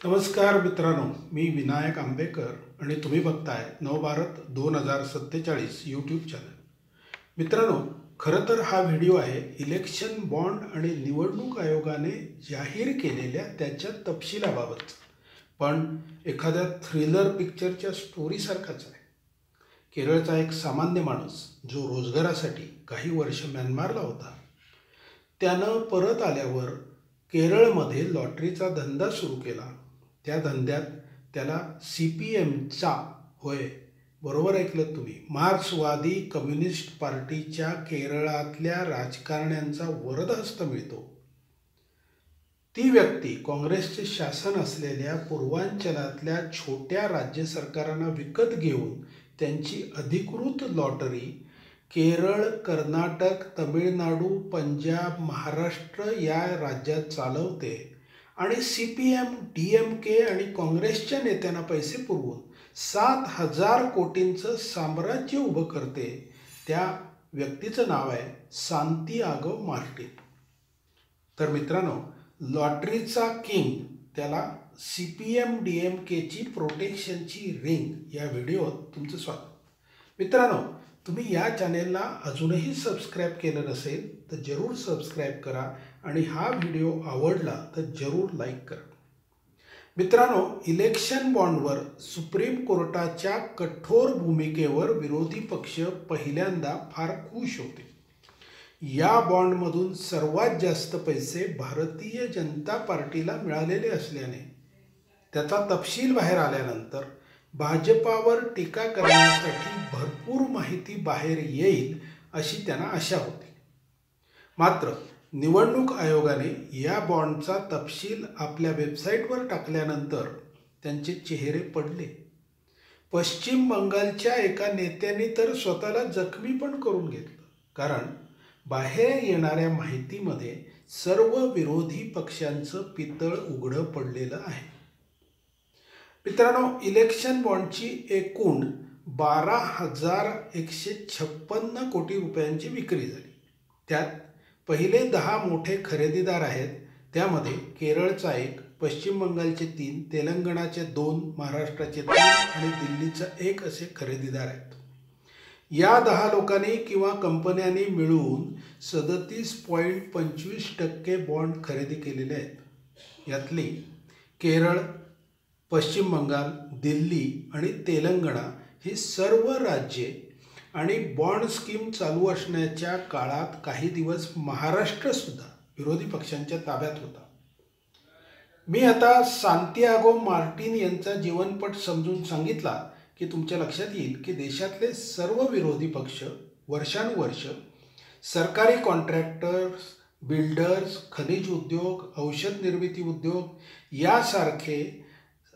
नमस्कार मित्रांनो, मी विनायक आंबेकर आणि तुम्ही बघताय नवभारत 2047 यूट्यूब चॅनल. मित्रांनो, खरं तर हा व्हिडिओ आहे इलेक्शन बॉन्ड आणि निवडणूक आयोगाने जाहीर केलेल्या त्याच्या तपशिलाबाबत. पण एखाद्या थ्रिलर पिक्चरच्या स्टोरीसारखाच आहे. केरळचा एक सामान्य माणूस जो रोजगारासाठी काही वर्ष म्यानमारला होता, त्यानं परत आल्यावर केरळमध्ये लॉटरीचा धंदा सुरू केला. त्या धंद्यात त्याला CPMचा, होय बरोबर ऐकलं तुम्ही, मार्क्सवादी कम्युनिस्ट पार्टीच्या केरळातल्या राजकारण्यांचा वरदहस्त मिळतो. ती व्यक्ती काँग्रेसचे शासन असलेल्या पूर्वांचलातल्या छोट्या राज्य सरकारांना विकत घेऊन त्यांची अधिकृत लॉटरी केरळ, कर्नाटक, तमिळनाडू, पंजाब, महाराष्ट्र या राज्यात चालवते आणि CPM, DMK आणि काँग्रेसच्या नेत्यांना पैसे पुरवून 7,000 कोटींचं साम्राज्य उभं करते. त्या व्यक्तीचं नाव आहे सांतियागो मार्टिन. तर मित्रांनो, लॉटरीचा किंग, त्याला CPM DMKची प्रोटेक्शनची रिंग या व्हिडिओत तुमचं स्वागत. मित्रांनो, तुम्ही या चॅनेलला अजूनही सबस्क्राईब केलं नसेल तर जरूर सबस्क्राईब करा आणि हा व्हिडिओ आवडला तर जरूर लाईक करा. मित्रांनो, इलेक्शन बॉन्डवर सुप्रीम कोर्टाच्या कठोर भूमिकेवर विरोधी पक्ष पहिल्यांदा फार खुश होते. या बॉन्डमधून सर्वात जास्त पैसे भारतीय जनता पार्टीला मिळालेले असल्याने त्याचा तपशील बाहेर आल्यानंतर भाजपावर टीका करण्यासाठी भरपूर माहिती बाहेर येईल अशी त्यांना आशा होती. मात्र निवडणूक आयोगाने या बॉन्डचा तपशील आपल्या वेबसाईटवर टाकल्यानंतर त्यांचे चेहरे पडले. पश्चिम बंगालच्या एका नेत्याने तर स्वतःला जखमी पण करून घेतलं, कारण बाहेर येणाऱ्या माहितीमध्ये सर्व विरोधी पक्षांचं पितळ उघडं पडलेलं आहे. मित्रांनो, इलेक्शन बॉन्डची एकूण 12,156 कोटी रुपयांची विक्री झाली. त्यात पहिले 10 मोठे खरेदीदार आहेत. त्यामध्ये केरळचा 1, पश्चिम बंगालचे 3, तेलंगणाचे 2, महाराष्ट्राचे 3 आणि दिल्लीचा 1 असे खरेदीदार आहेत. या 10 लोकांनी किंवा कंपन्यांनी मिळून 37.25% बॉन्ड खरेदी केलेले आहेत. यातली केरळ, पश्चिम बंगाल, दिल्ली आणि तेलंगणा ही सर्व राज्ये आणि बॉन्ड स्कीम चालू असण्याच्या काळात काही दिवस महाराष्ट्रसुद्धा विरोधी पक्षांच्या ताब्यात होता. मी आता सांतियागो मार्टिन यांचा जीवनपट समजून सांगितला की तुमच्या लक्षात येईल की देशातले सर्व विरोधी पक्ष वर्षानुवर्ष सरकारी कॉन्ट्रॅक्टर्स, बिल्डर्स, खनिज उद्योग, औषध निर्मिती उद्योग यासारखे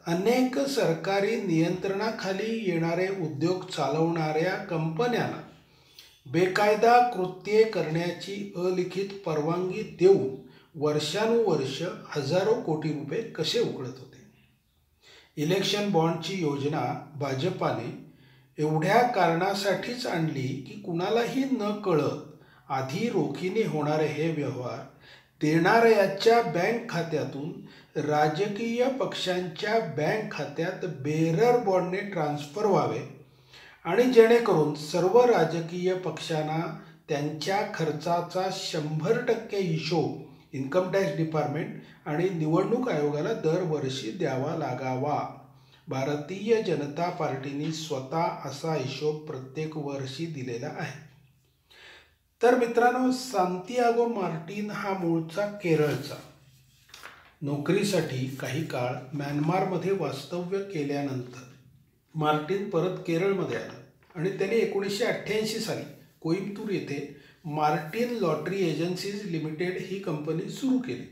अनेक सरकारी नियंत्रणाखाली येणारे उद्योग चालवणाऱ्या कंपन्यांना बेकायदा कृत्ये करण्याची अलिखित परवानगी देऊन वर्षानुवर्ष हजारो कोटी रुपये कसे उकळत होते. इलेक्शन बॉन्डची योजना भाजपाने एवढ्या कारणासाठीच आणली की कुणालाही न कळत आधी रोखीने होणारे हे व्यवहार देणाऱ्याच्या बँक खात्यातून राजकीय पक्षांच्या बँक खात्यात बेरर बॉन्डने ट्रान्स्फर व्हावे आणि जेणेकरून सर्व राजकीय पक्षांना त्यांच्या खर्चाचा 100% हिशोब इन्कम टॅक्स डिपार्टमेंट आणि निवडणूक आयोगाला दरवर्षी द्यावा लागावा. भारतीय जनता पार्टीने स्वतः असा हिशोब प्रत्येक वर्षी दिलेला आहे. तर मित्रांनो, सांतियागो मार्टिन हा मूळचा केरळचा. नोकरीसाठी काही काळ म्यानमारमध्ये वास्तव्य केल्यानंतर मार्टिन परत केरळमध्ये आला आणि त्याने 1988 साली कोइंबतूर येथे मार्टिन लॉटरी एजन्सीज लिमिटेड ही कंपनी सुरू केली.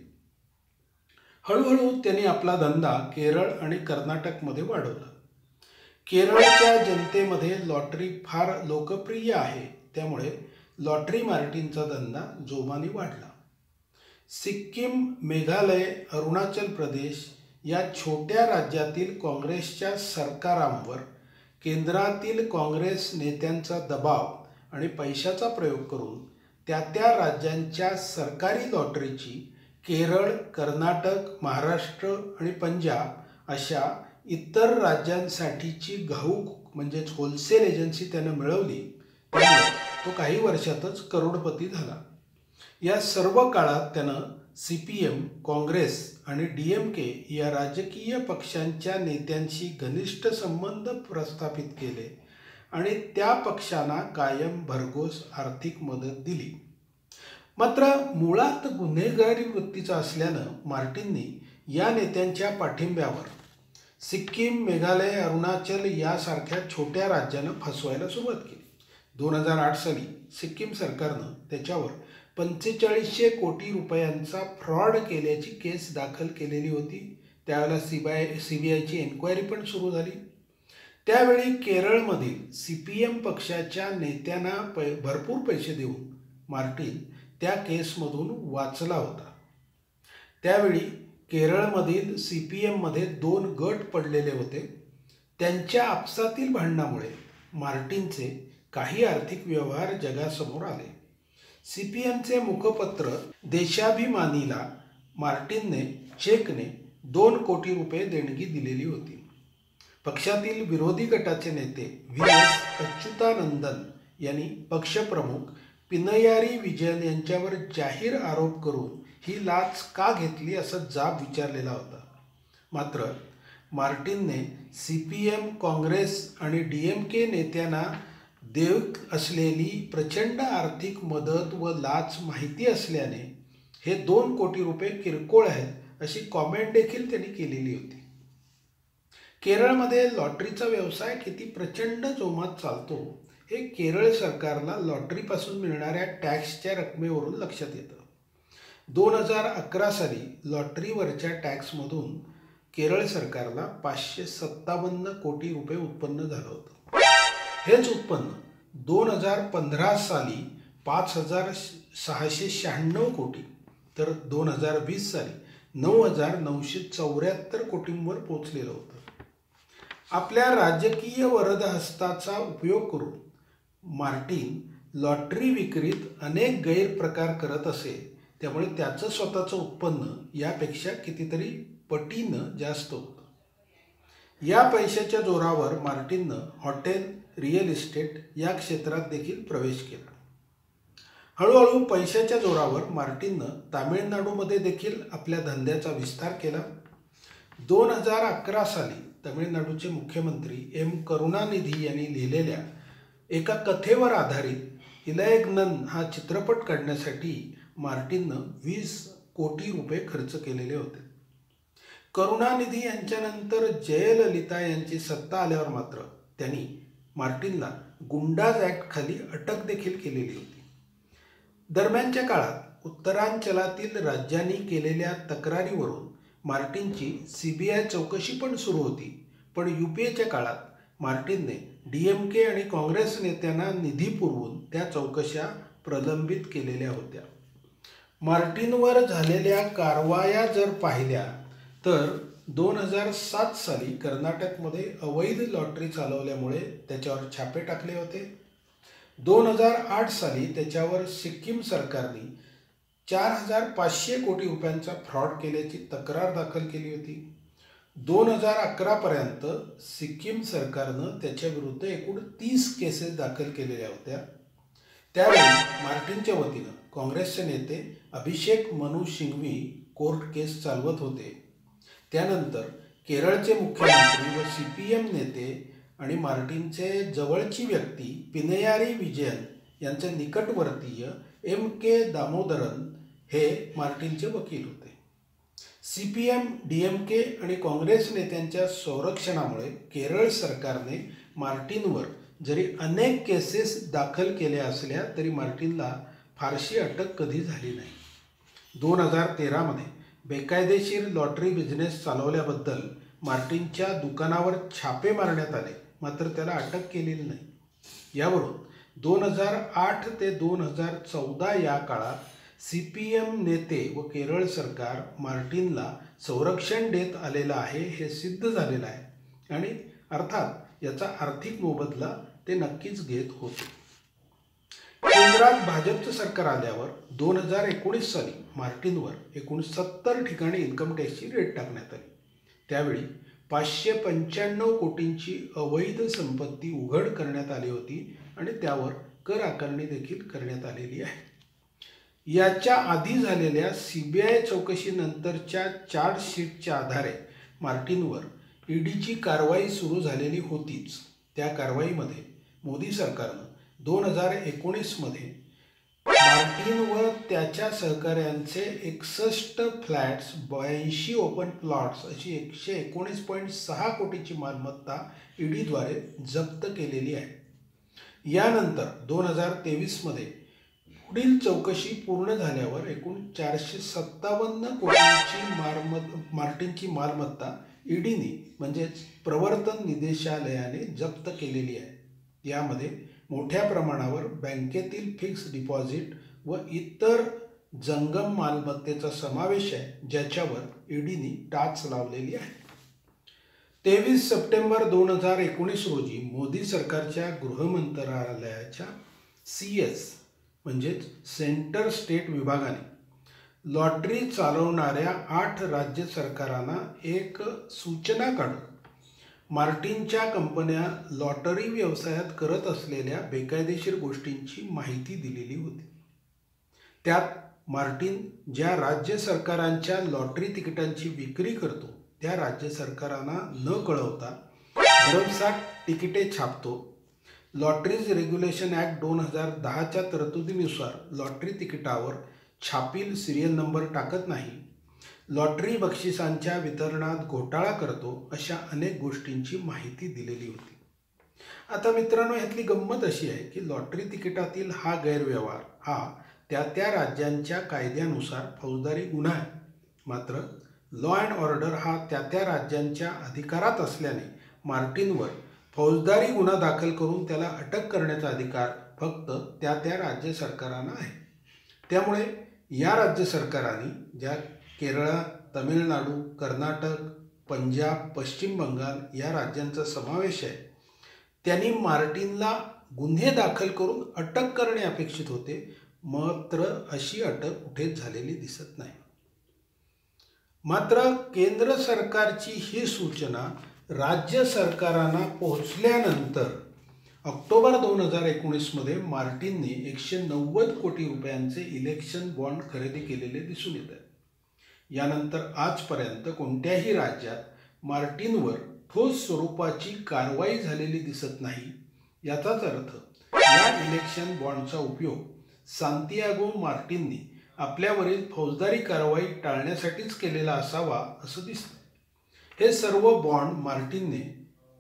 हळूहळू त्यांनी आपला धंदा केरळ आणि कर्नाटकमध्ये वाढवला. केरळच्या जनतेमध्ये लॉटरी फार लोकप्रिय आहे, त्यामुळे लॉटरी मार्टिनचा धंदा जोमाने वाढला. सिक्कीम, मेघालय, अरुणाचल प्रदेश या छोट्या राज्यातील काँग्रेसच्या सरकारांवर केंद्रातील काँग्रेस नेत्यांचा दबाव आणि पैशाचा प्रयोग करून त्या राज्यांच्या सरकारी लॉटरीची केरळ, कर्नाटक, महाराष्ट्र आणि पंजाब अशा इतर राज्यांसाठीची घाऊक म्हणजेच होलसेल एजन्सी त्यानं मिळवली. त्यामुळे तो काही वर्षातच करोडपती झाला. या सर्व काळात त्यानं CPM, काँग्रेस आणि DMK या राजकीय पक्षांच्या नेत्यांशी घनिष्ठ संबंध प्रस्थापित केले आणि त्या पक्षांना कायम भरघोस आर्थिक मदत दिली. मात्र मुळात गुन्हेगारी वृत्तीचा असल्यानं मार्टिननी या नेत्यांच्या पाठिंब्यावर सिक्कीम, मेघालय, अरुणाचल यासारख्या छोट्या राज्यांना फसवायला सुरुवात केली. 2008 साली सिक्कीम सरकारनं त्याच्यावर 4500 कोटी रुपयांचा फ्रॉड केल्याची केस दाखल केलेली होती. त्यावेळेला CBIची एन्क्वायरी पण सुरू झाली. त्यावेळी केरळमधील CPM पक्षाच्या नेत्यांना भरपूर पैसे देऊन मार्टिन त्या केसमधून वाचला होता. त्यावेळी केरळमधील CPMमध्ये 2 गट पडलेले होते. त्यांच्या आपसातील भांडणामुळे मार्टिनचे काही आर्थिक व्यवहार जगासमोर आले. CPMचे मुखपत्र देशाभिमानीला मार्टिनने चेकने 2 कोटी रुपये देणगी दिलेली होती. पक्षातील विरोधी गटाचे नेते VS अच्युतानंदन यांनी पक्षप्रमुख पिनयारी विजयन यांच्यावर जाहीर आरोप करून ही लाच का घेतली असा जाब विचारलेला होता. मात्र मार्टिनने CPM, काँग्रेस आणि DMK नेत्यांना देत असलेली प्रचंड आर्थिक मदत व लाच माहिती असल्याने हे 2 कोटी रुपये किरकोळ आहेत अशी कॉमेंट देखील त्यांनी केलेली होती. केरळमध्ये लॉटरीचा व्यवसाय किती प्रचंड जोमात चालतो हे केरळ सरकारला लॉटरीपासून मिळणाऱ्या टॅक्सच्या रकमेवरून लक्षात येतं. 2011 साली लॉटरीवरच्या टॅक्समधून केरळ सरकारला 557 कोटी रुपये उत्पन्न झालं होतं. हेच उत्पन्न 2015 साली 5696 कोटी तर 2020 साली 9974 कोटींवर पोचलेलं होतं. आपल्या राजकीय वरदहस्ताचा उपयोग करून मार्टिन लॉटरी विक्रीत अनेक गैरप्रकार करत असे. त्यामुळे त्याचं स्वतःचं उत्पन्न यापेक्षा कितीतरी पटीनं जास्त होतं. या पैशाच्या जोरावर मार्टिननं हॉटेल, रिअल इस्टेट या क्षेत्रात देखील प्रवेश केला. हळूहळू पैशाच्या जोरावर मार्टिननं तामिळनाडूमध्ये देखील आपल्या धंद्याचा विस्तार केला. 2011 साली तामिळनाडूचे मुख्यमंत्री M. करुणानिधी यांनी लिहिलेल्या एका कथेवर आधारित इलयग्नन हा चित्रपट काढण्यासाठी मार्टिननं 20 कोटी रुपये खर्च केलेले होते. करुणानिधी यांच्यानंतर जयललिता यांची सत्ता आल्यावर मात्र त्यांनी मार्टिनला गुंडाज ॲक्ट खाली अटक देखील केलेली होती. दरम्यानच्या काळात उत्तरांचलातील राज्यांनी केलेल्या तक्रारीवरून मार्टिनची CBI चौकशी पण सुरू होती. पण UPAच्या काळात मार्टिनने DMK आणि काँग्रेस नेत्यांना निधी पुरवून त्या चौकशा प्रलंबित केलेल्या होत्या. मार्टिनवर झालेल्या कारवाया जर पाहिल्या तर 2007 साली कर्नाटकमध्ये अवैध लॉटरी चालवल्यामुळे त्याच्यावर छापे टाकले होते. 2008 साली त्याच्यावर सिक्कीम सरकारने 4500 कोटी रुपयांचा फ्रॉड केल्याची तक्रार दाखल केली होती. 2011 पर्यंत सिक्कीम सरकारनं त्याच्याविरुद्ध एकूण 30 केसेस दाखल केलेल्या होत्या. त्यावेळी मार्टिनच्या वतीनं काँग्रेसचे नेते अभिषेक मनू सिंघवी कोर्ट केस चालवत होते. त्यानंतर केरळचे मुख्यमंत्री व CPM नेते आणि मार्टिनचे जवळची व्यक्ती पिनयारी विजयन यांचे निकटवर्तीय M.K. दामोदरन हे मार्टिनचे वकील होते. CPM, DMK आणि काँग्रेस नेत्यांच्या संरक्षणामुळे केरळ सरकारने मार्टिनवर जरी अनेक केसेस दाखल केल्या असल्या तरी मार्टिनला फारशी अटक कधी झाली नाही. 2013 मध्ये बेकायदेशीर लॉटरी बिझनेस चालवल्याबद्दल मार्टिनच्या दुकानावर छापे मारण्यात आले, मात्र त्याला अटक केलेली नाही. यावरून 2008 ते 2014 या काळात CPM नेते व केरळ सरकार मार्टिनला संरक्षण देत आलेलं आहे हे सिद्ध झालेलं आहे आणि अर्थात याचा आर्थिक मोबदला ते नक्कीच घेत होते. केंद्रात भाजपचं सरकार आल्यावर 2019 साली मार्टिनवर एकूण 70 ठिकाणी इन्कम टॅक्सची रेट टाकण्यात आली. त्यावेळी 595 कोटींची अवैध संपत्ती उघड करण्यात आली होती आणि त्यावर कर आकारणी देखील करण्यात आलेली आहे. याच्या आधी झालेल्या CBI चौकशीनंतरच्या चार्जशीटच्या आधारे मार्टिनवर ईडीची कारवाई सुरू झालेली होतीच. त्या कारवाईमध्ये मोदी सरकारनं 2019 मध्ये मार्टिन व त्याच्या सहकाऱ्यांचे 61 फ्लॅट्स, 82 ओपन प्लॉट्स अशी 119.6 कोटीची मालमत्ता ईडीद्वारे जप्त केलेली आहे. यानंतर 2023 मध्ये पुढील चौकशी पूर्ण झाल्यावर एकूण 457 कोटींची मार्टिनची मालमत्ता ईडीने म्हणजेच प्रवर्तन निदेशालयाने जप्त केलेली आहे. यामध्ये मोठ्या प्रमाणावर बँकेतील फिक्स डिपॉझिट व इतर जंगम मालमत्तेचा समावेश आहे, ज्याच्यावर ईडीने टाच लावलेली आहे. 23 सप्टेंबर 2019 रोजी मोदी सरकारच्या गृहमंत्रालयाच्या CS म्हणजेच सेंटर स्टेट विभागाने लॉटरी चालवणाऱ्या 8 राज्य सरकारांना एक सूचना काढून मार्टिनच्या कंपन्या लॉटरी व्यवसायात करत असलेल्या बेकायदेशीर गोष्टींची माहिती दिलेली होती. त्यात मार्टिन ज्या राज्य सरकारांच्या लॉटरी तिकिटांची विक्री करतो त्या राज्य सरकारांना न कळवता भरमसाठ तिकिटे छापतो, लॉटरीज रेग्युलेशन ॲक्ट 2010च्या तरतुदीनुसार लॉटरी तिकिटावर छापील सिरियल नंबर टाकत नाही, लॉटरी बक्षिसांच्या वितरणात घोटाळा करतो, अशा अनेक गोष्टींची माहिती दिलेली होती. आता मित्रांनो, यातली गंमत अशी आहे की लॉटरी तिकिटातील हा गैरव्यवहार हा त्या राज्यांच्या कायद्यानुसार फौजदारी गुन्हा आहे. मात्र लॉ अँड ऑर्डर हा त्या राज्यांच्या अधिकारात असल्याने मार्टिनवर फौजदारी गुन्हा दाखल करून त्याला अटक करण्याचा अधिकार फक्त त्या राज्य सरकारांना आहे. त्यामुळे या राज्य सरकारांनी ज्या केरळ, तमिळनाडू, कर्नाटक, पंजाब, पश्चिम बंगाल या राज्यांचा समावेश आहे, त्यांनी मार्टिनला गुन्हे दाखल करून अटक करणे अपेक्षित होते. मात्र अशी अटक कुठेच झालेली दिसत नाही. मात्र केंद्र सरकारची ही सूचना राज्य सरकारांना पोहोचल्यानंतर ऑक्टोबर 2019 मध्ये मार्टिनने 190 कोटी रुपयांचे इलेक्शन बॉन्ड खरेदी केलेले दिसून येत आहे. यानंतर आजपर्यंत कोणत्याही राज्यात मार्टिनवर ठोस स्वरूपाची कारवाई झालेली दिसत नाही. याचाच अर्थ या इलेक्शन बॉन्डचा उपयोग सांतियागो मार्टिनने आपल्यावरील फौजदारी कारवाई टाळण्यासाठीच केलेला असावा असं दिसतं. हे सर्व बॉन्ड मार्टिनने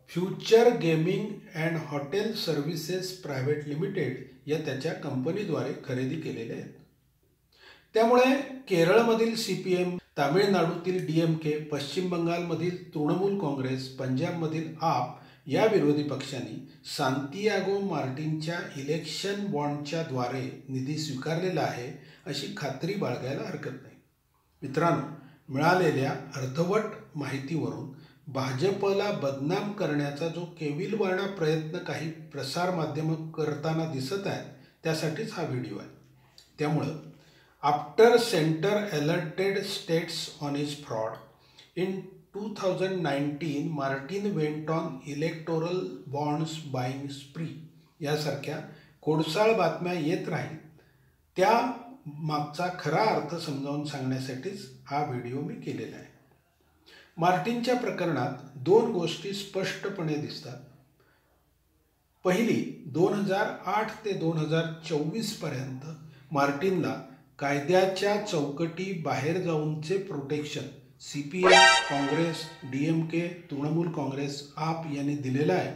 future gaming and hotel services private limited या त्याच्या कंपनीद्वारे खरेदी केलेले आहेत. त्यामुळे केरळमधील CPM, तामिळनाडूतील DMK, पश्चिम बंगालमधील तृणमूल काँग्रेस, पंजाबमधील आप या विरोधी पक्षांनी सांतियागो मार्टिनच्या इलेक्शन बॉन्डच्या द्वारे निधी स्वीकारलेला आहे अशी खात्री बाळगायला हरकत नाही. मित्रांनो, मिळालेल्या अर्धवट माहितीवरून भाजपला बदनाम करण्याचा जो केविलवाणा प्रयत्न काही प्रसारमाध्यमं करताना दिसत आहेत, त्यासाठीच हा व्हिडिओ आहे. त्यामुळं after centre alerted states on his fraud, in 2019 Martin went on electoral bonds buying spree यासारख्या खोडसाळ बातम्या येत राहील. त्या मागचा खरा अर्थ समजावून सांगण्यासाठीच हा व्हिडिओ मी केलेला आहे. मार्टिनच्या प्रकरणात 2 गोष्टी स्पष्टपणे दिसतात. पहिली, 2008 ते 2024 पर्यंत मार्टिनला कायद्याच्या चौकटी बाहेर जाऊनचे protection CPM, Congress, DMK, Trinamool Congress, AAP यांनी दिलेलं आहे.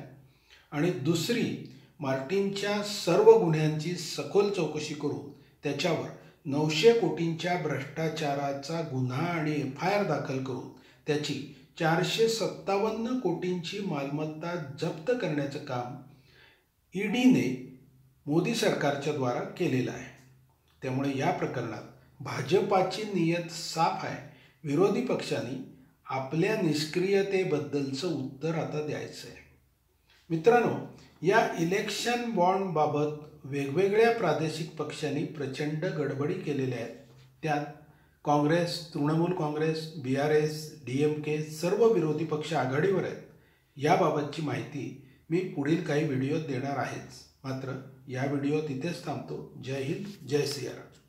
आणि दुसरी, मार्टिनच्या सर्व गुन्ह्यांची सखोल चौकशी करून त्याच्यावर 900 कोटींच्या भ्रष्टाचाराचा गुन्हा आणि FIR दाखल करून त्याची 457 कोटींची मालमत्ता जप्त करण्याचं काम ईडीने मोदी सरकारच्या द्वारा केलेलं आहे. त्यामुळे या प्रकरणात भाजपाची नियत साफ आहे. विरोधी पक्षांनी आपल्या निष्क्रियतेबद्दलचं उत्तर आता द्यायचं आहे. मित्रांनो, या इलेक्शन बॉन्डबाबत वेगवेगळ्या प्रादेशिक पक्षांनी प्रचंड गडबडी केलेल्या आहेत. त्यात काँग्रेस, तृणमूल काँग्रेस, BRS, DMK सर्व विरोधी पक्ष आघाडीवर आहेत. याबाबतची माहिती मी पुढील काही व्हिडिओत देणार आहेच. मात्र या व्हिडिओत इथेच थांबतो. जय हिंद, जय सियाराम.